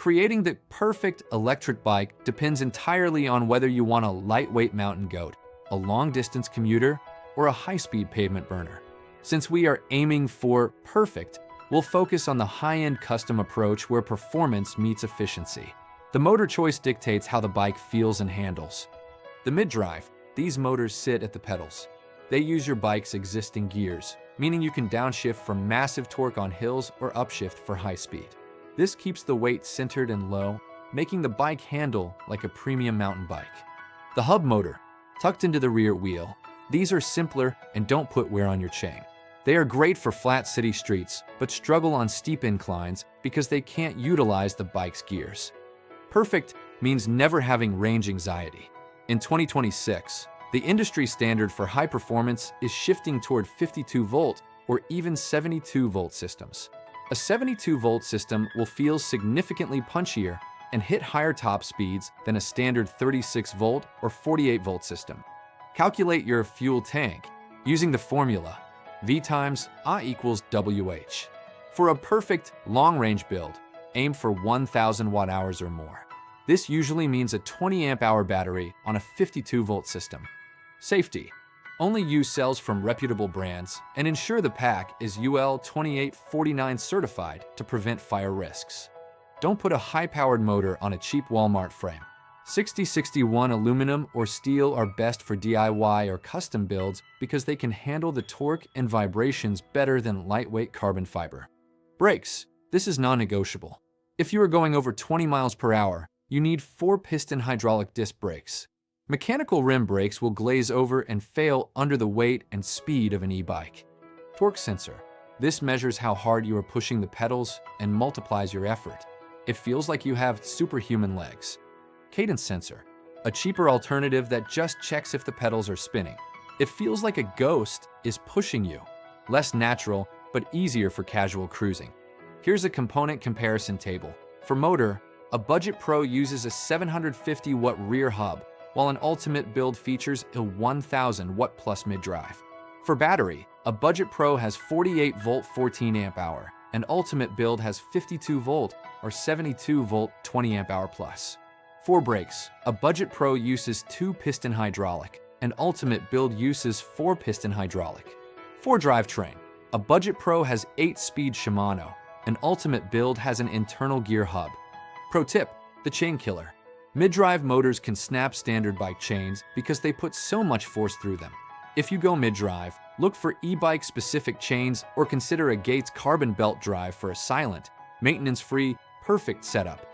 Creating the perfect electric bike depends entirely on whether you want a lightweight mountain goat, a long-distance commuter, or a high-speed pavement burner. Since we are aiming for perfect, we'll focus on the high-end custom approach where performance meets efficiency. The motor choice dictates how the bike feels and handles. The mid-drive, these motors sit at the pedals. They use your bike's existing gears, meaning you can downshift for massive torque on hills or upshift for high speed. This keeps the weight centered and low, making the bike handle like a premium mountain bike. The hub motor, tucked into the rear wheel, these are simpler and don't put wear on your chain. They are great for flat city streets, but struggle on steep inclines because they can't utilize the bike's gears. Perfect means never having range anxiety. In 2026, the industry standard for high performance is shifting toward 52-volt or even 72-volt systems. A 72-volt system will feel significantly punchier and hit higher top speeds than a standard 36-volt or 48-volt system. Calculate your fuel tank using the formula V times I equals WH. For a perfect long-range build, aim for 1,000 watt-hours or more. This usually means a 20 amp-hour battery on a 52-volt system. Safety. Only use cells from reputable brands and ensure the pack is UL 2849 certified to prevent fire risks. Don't put a high-powered motor on a cheap Walmart frame. 6061 aluminum or steel are best for DIY or custom builds because they can handle the torque and vibrations better than lightweight carbon fiber. Brakes. This is non-negotiable. If you are going over 20 miles per hour, you need 4-piston hydraulic disc brakes. Mechanical rim brakes will glaze over and fail under the weight and speed of an e-bike. Torque sensor. This measures how hard you are pushing the pedals and multiplies your effort. It feels like you have superhuman legs. Cadence sensor. A cheaper alternative that just checks if the pedals are spinning. It feels like a ghost is pushing you. Less natural, but easier for casual cruising. Here's a component comparison table. For motor, a Budget Pro uses a 750-watt rear hub, while an Ultimate build features a 1,000-watt plus mid-drive. For battery, a Budget Pro has 48-volt 14 amp-hour, and Ultimate build has 52-volt or 72-volt 20 amp-hour plus. For brakes, a Budget Pro uses 2-piston hydraulic, and Ultimate build uses 4-piston hydraulic. For drivetrain, a Budget Pro has 8-speed Shimano, and Ultimate build has an internal gear hub. Pro tip, the chain killer. Mid-drive motors can snap standard bike chains because they put so much force through them. If you go mid-drive, look for e-bike specific chains or consider a Gates carbon belt drive for a silent, maintenance-free, perfect setup.